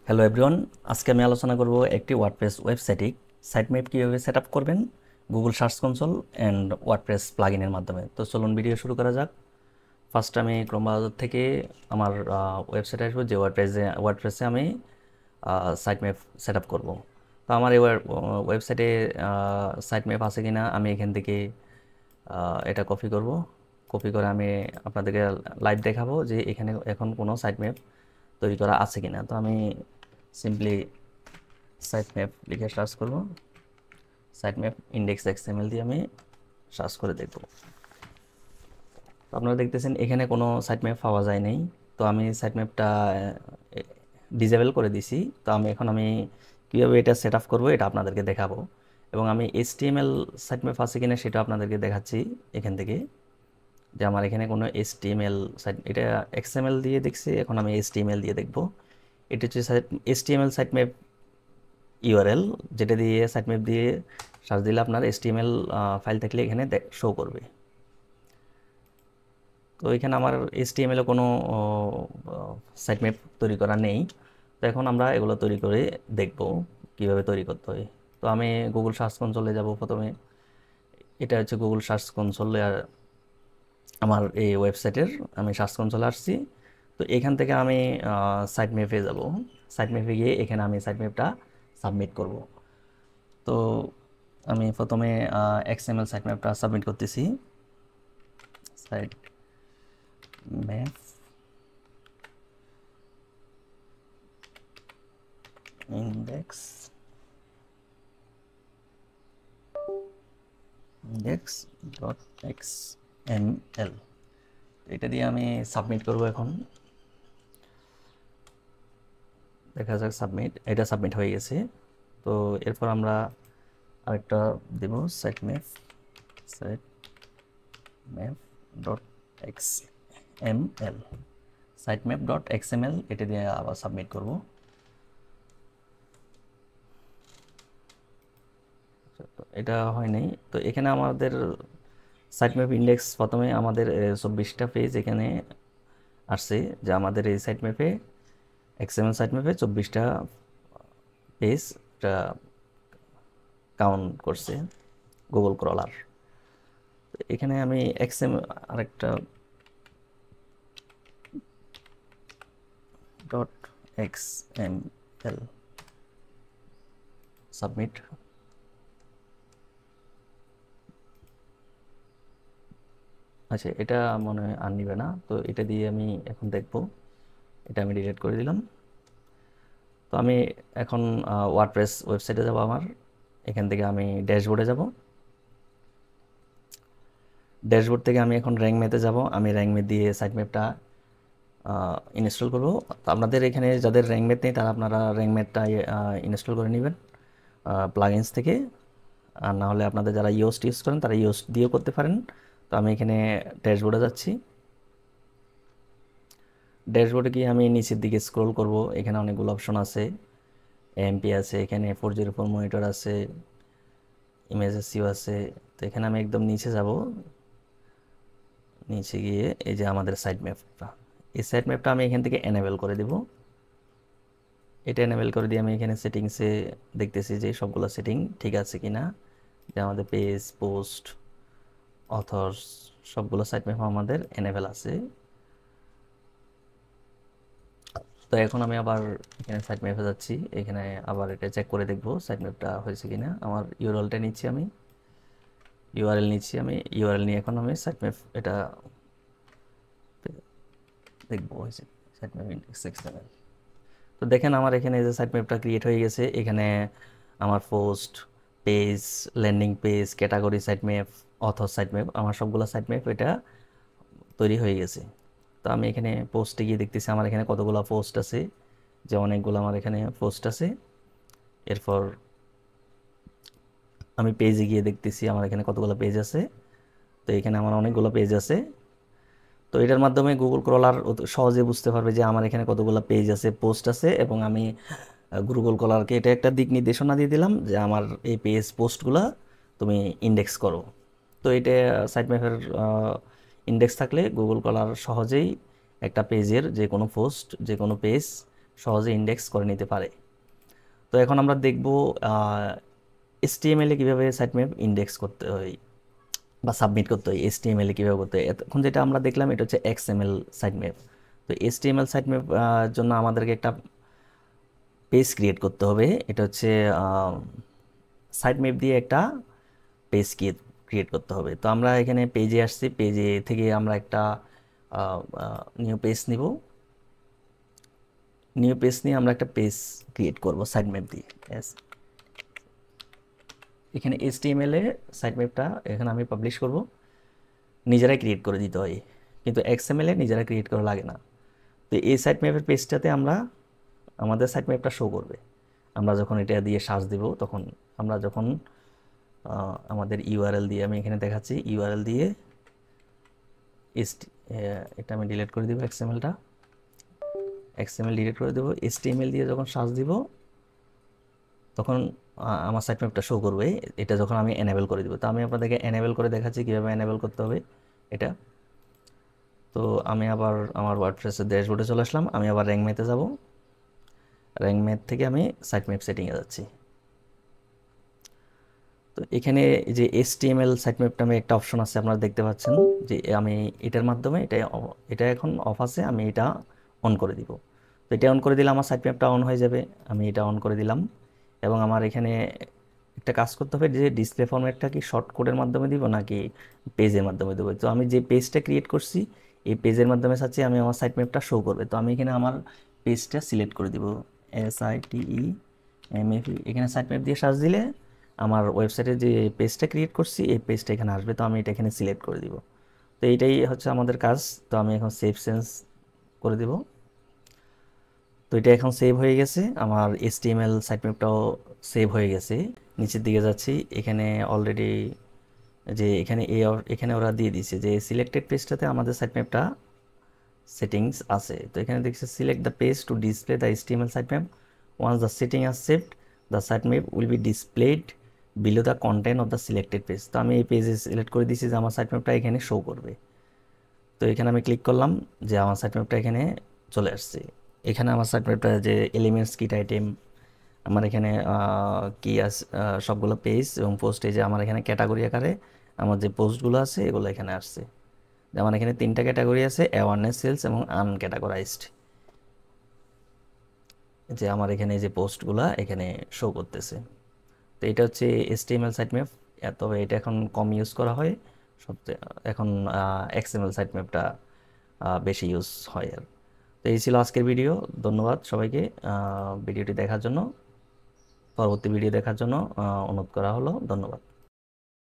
Hello everyone, আজকে আমি আলোচনা করব একটি ওয়ার্ডপ্রেস ওয়েবসাইটে সাইটম্যাপ কীভাবে সেট আপ করবেন Google search console and WordPress প্লাগইনের মাধ্যমে। তো চলুন ভিডিও শুরু করা যাক। ফার্স্ট আমি ক্রোম ব্রাউজার থেকে আমার ওয়েবসাইটে আসবো, যে ওয়ার্ডপ্রেসে আমি সাইটম্যাপ সেট আপ করবো। তো আমার এই ওয়েবসাইটে সাইটম্যাপ আছে কিনা আমি এখান থেকে এটা কপি করে আমি আপনাদেরকে লাইভ দেখাবো যে এখানে এখন কোনো সাইটম্যাপ তৈরি করা আছে কিনা। তো আমি সিম্পলি সাইটম্যাপ লিখে সার্চ করব, সাইটম্যাপ ইন্ডেক্স এক্সএমএল দিয়ে আমি সার্চ করে দেখব। তো আপনারা দেখতেছেন এখানে কোনো সাইটম্যাপ পাওয়া যায় নাই। তো আমি সাইটম্যাপটা ডিসেবল করে দিছি। তো আমি কীভাবে এটা সেট আপ করবো এটা আপনাদেরকে দেখাবো, এবং আমি HTML সাইটম্যাপ আছে কিনা সেটা আপনাদেরকে দেখাচ্ছি এখান থেকে, যে আমার এখানে কোনো HTML সাইট, এটা XML দিয়ে দেখছি, এখন আমি HTML দিয়ে দেখব। এটা হচ্ছে HTML সাইটম্যাপ ইউআরএল, যেটা দিয়ে সাইটম্যাপ দিয়ে সার্চ দিলে আপনার HTML ফাইল থাকলে এখানে শো করবে। তো এখানে আমার HTML-এ কোনো সাইটম্যাপ তৈরি করা নেই। তো এখন আমরা এগুলো তৈরি করে দেখব কিভাবে তৈরি করতে হয়। তো আমি গুগল সার্চ কনসোলে যাব প্রথমে। এটা হচ্ছে গুগল সার্চ কনসোলে, আর আমার এই ওয়েবসাইটের আমি সার্চ কনসোলে আসছি। তো এখান থেকে আমি সাইটম্যাপে যাব। সাইটম্যাপে গিয়ে এখানে আমি সাইটম্যাপটা সাবমিট করব। তো আমি প্রথমে XML সাইটম্যাপটা সাবমিট করতেছি। Site map index dot XML, এটা দিয়ে আমি সাবমিট করব। এখন দেখা যাক এটা সাবমিট হয়ে গেছে। তো এরপর আমরা আরেকটা দেব, sitemap dot XML, sitemap dot XML, এটা দিয়ে আবার সাবমিট করব। এটা হয় নাই। তো এখানে আমাদের সাইটম্যাপ ইন্ডেক্স প্রথমে আমাদের 24টা পেজ এখানে আসছে, যে আমাদের এই সাইটম্যাপে XML সাইটম্যাপে 24টা পেজ কাউন্ট করছে গুগল ক্রলার। এখানে আমি আরেকটা ডট XML সাবমিট। আচ্ছা, এটা মনে হয় আর নিবে না। তো এটা দিয়ে আমি এখন দেখব, এটা আমি ডিলিট করে দিলাম। তো আমি এখন ওয়ার্ডপ্রেস ওয়েবসাইটে যাব আমার। এখান থেকে আমি ড্যাশবোর্ডে যাব। ড্যাশবোর্ড থেকে আমি এখন র্যাঙ্ক ম্যাপে যাব। আমি র্যাঙ্ক ম্যাপ দিয়ে সাইটম্যাপটা ইনস্টল করব। তো আপনাদের এখানে যাদের র্যাঙ্ক ম্যাপ নেই তারা আপনারা র্যাঙ্ক ম্যাপটা ইনস্টল করে নেবেন প্লাগইনস থেকে। আর না হলে আপনাদের যারা ইউজ করেন তারা ইউজ দিয়েও করতে পারেন। তো আমি এখানে ড্যাশবোর্ডে যাচ্ছি। ড্যাশবোর্ডে গিয়ে আমি নিচের দিকে স্ক্রল করব। এখানে অনেকগুলো অপশন আছে, AMP আছে, এখানে 404 মনিটর আছে, ইমেজ এসইও আছে। তো এখানে আমি একদম নিচে যাব। নিচে গিয়ে এই যে আমাদের সাইট ম্যাপটা, এই সাইট ম্যাপটা আমি এখান থেকে এনেবল করে দেব। এটা এনেবল করে দিয়ে আমি এখানে সেটিংসে দেখতেছি যে সবগুলো সেটিং ঠিক আছে কিনা, যে আমাদের পেজ, পোস্ট, অথর্স সবগুলো সাইট ম্যাপ আমাদের এনেবল আছে। তো এখন আমি আবার এখানে সাইট ম্যাপে যাচ্ছি। এখানে আবার এটা চেক করে দেখব সাইট ম্যাপটা হয়েছে কিনা। আমার ইউআরএলটা নিচ্ছি, আমি ইউআরএল নিয়ে এখন আমি সাইট ম্যাপ এটা দেখবো হয়েছে সাইট ম্যাপ ইন্ডেক্স এক্সএমএল। তো দেখেন আমার এখানে যে সাইট ম্যাপটা ক্রিয়েট হয়ে গেছে। এখানে আমার post, page, landing page, category site map, author site map, আমার সবগুলো সাইট ম্যাপ এটা তৈরি হয়ে গেছে। তো আমি এখানে পোস্টে গিয়ে দেখতেছি আমার এখানে কতগুলো পোস্ট আছে, যে অনেকগুলো আমার এখানে পোস্ট আছে। এরপর আমি পেজে গিয়ে দেখতেছি আমার এখানে কতগুলো পেজ আছে। তো এখানে আমার অনেকগুলো পেজ আছে। তো এটার মাধ্যমে গুগল ক্রলার সহজে বুঝতে পারবে যে আমার এখানে কতগুলো পেজ আছে, পোস্ট আছে, এবং আমি গুগল ক্রলারকে এটা একটা দিক নির্দেশনা দিয়ে দিলাম যে আমার এই পেজ পোস্টগুলা তুমি ইন্ডেক্স করো। তো এটা সাইট ম্যাপের ইন্ডেক্স থাকলে গুগল ক্রলার সহজেই একটা পেজের যে কোনো পোস্ট, যে কোনো পেজ সহজে ইন্ডেক্স করে নিতে পারে। তো এখন আমরা দেখব HTML-এ কীভাবে সাইটম্যাপ ইন্ডেক্স করতে হয় বা সাবমিট করতে হয়, HTML-এ কীভাবে করতে হয়। এখন যেটা আমরা দেখলাম এটা হচ্ছে XML সাইটম্যাপ। তো HTML সাইটম্যাপ জন্য আমাদেরকে একটা পেজ ক্রিয়েট করতে হবে। এটা হচ্ছে সাইটম্যাপ দিয়ে একটা পেজ ক্রিয়েট করতে হবে। তো আমরা এখানে পেজে আসছি, পেজে থেকে আমরা একটা নিউ পেজ নিব। নিউ পেজ নিয়ে আমরা একটা পেজ ক্রিয়েট করব সাইটম্যাপ দিয়ে। এখানে HTML এ সাইটম্যাপটা এখানে আমি পাবলিশ করব, নিজেরাই ক্রিয়েট করে দিতে হয়, কিন্তু XML এ নিজেরা ক্রিয়েট করা লাগে না। তো এই সাইটম্যাপের পেজটাতে আমরা আমাদের সাইটম্যাপটা শো করবে। আমরা যখন এটা দিয়ে সার্চ দিব, তখন আমরা যখন আমাদের ইউআরএল দিয়ে, আমি এখানে দেখাচ্ছি ইউআরএল দিয়ে এটা আমি ডিলিট করে দিব, XML ডিলিট করে দেবো। HTML দিয়ে যখন সার্চ দিব তখন আমার সাইটম্যাপটা শো করবে। এটা যখন আমি এনেবল করে দিব, তো আমি আপনাদেরকে এনেবল করে দেখাচ্ছি কীভাবে এনেবল করতে হবে এটা। তো আমি আবার আমার ওয়ার্ডপ্রেসের ড্যাশবোর্ডে চলে আসলাম। আমি আবার র্যাঙ্ক ম্যাথে যাব, র্যাঙ্ক ম্যাথ থেকে আমি সাইটম্যাপ সেটিংয়ে যাচ্ছি। তো এখানে যে HTML সাইটম্যাপ নামে একটা অপশন আছে, আপনারা দেখতে পাচ্ছেন যে আমি এটার মাধ্যমে এটা এখন অফ আছে, আমি এটা অন করে দিব। তো এটা অন করে দিলে আমার সাইটম্যাপটা অন হয়ে যাবে। আমি এটা অন করে দিলাম এবং আমার এখানে একটা কাজ করতে হবে যে ডিসপ্লে ফরম্যাটটা কি শর্ট কোডের মাধ্যমে দিব নাকি পেজের মাধ্যমে দেবো। তো আমি যে পেজটা ক্রিয়েট করছি এই পেজের মাধ্যমে চাচ্ছি আমি আমার সাইটম্যাপটা শো করবে। তো আমি এখানে আমার পেজটা সিলেক্ট করে দিব, SITEMAP। এখানে সাইটম্যাপ দিয়ে সার্চ দিলে আমার ওয়েবসাইটে যে পেজটা ক্রিয়েট করছি এই পেজটা এখানে আসবে। তো আমি এটা এখানে সিলেক্ট করে দিব। তো এইটাই হচ্ছে আমাদের কাজ। তো আমি এখন সেভ চেঞ্জ করে দিব। তো এটা এখন সেভ হয়ে গেছে, আমার HTML সাইটম্যাপটাও সেভ হয়ে গেছে। নিচের দিকে যাচ্ছি, এখানে অলরেডি যে এখানে ওরা দিয়ে দিয়েছে যে সিলেক্টেড পেজটাতে আমাদের সাইটম্যাপটা সেটিংস আছে। তো এখানে দেখছে select the page to display the HTML sitemap. Once the setting is saved, the sitemap will be displayed below the content of the selected page. তো আমি এই পেজে সিলেক্ট করে দিয়েছি যে আমার সাইটম্যাপটা এখানে শো করবে। তো এখানে আমি ক্লিক করলাম যে আমার সাইটম্যাপটা এখানে চলে আসছে। এখানে আমার সাইটম্যাপটা যে এলিমেন্টস, কিট আইটেম, আমার এখানে কি আছে সবগুলো পেজ এবং পোস্টে যে আমার এখানে ক্যাটাগরি আকারে আমার যে পোস্টগুলো আছে এগুলো এখানে আসছে। যেমন এখানে 3টা ক্যাটাগরি আছে, অ্যাওয়ারনেস, সেলস এবং আনক্যাটাগরাইজড। যে আমার এখানে যে পোস্টগুলো এখানে শো করতেছে। তো এটা হচ্ছে HTML সাইটম্যাপ। তবে এটা এখন কম ইউজ করা হয়, সবচেয়ে এখন XML সাইটম্যাপটা বেশি ইউজ হয় আর। তো এই ছিল আজকের ভিডিও। ধন্যবাদ সবাইকে ভিডিওটি দেখার জন্য। পরবর্তী ভিডিও দেখার জন্য অনুরোধ করা হলো। ধন্যবাদ।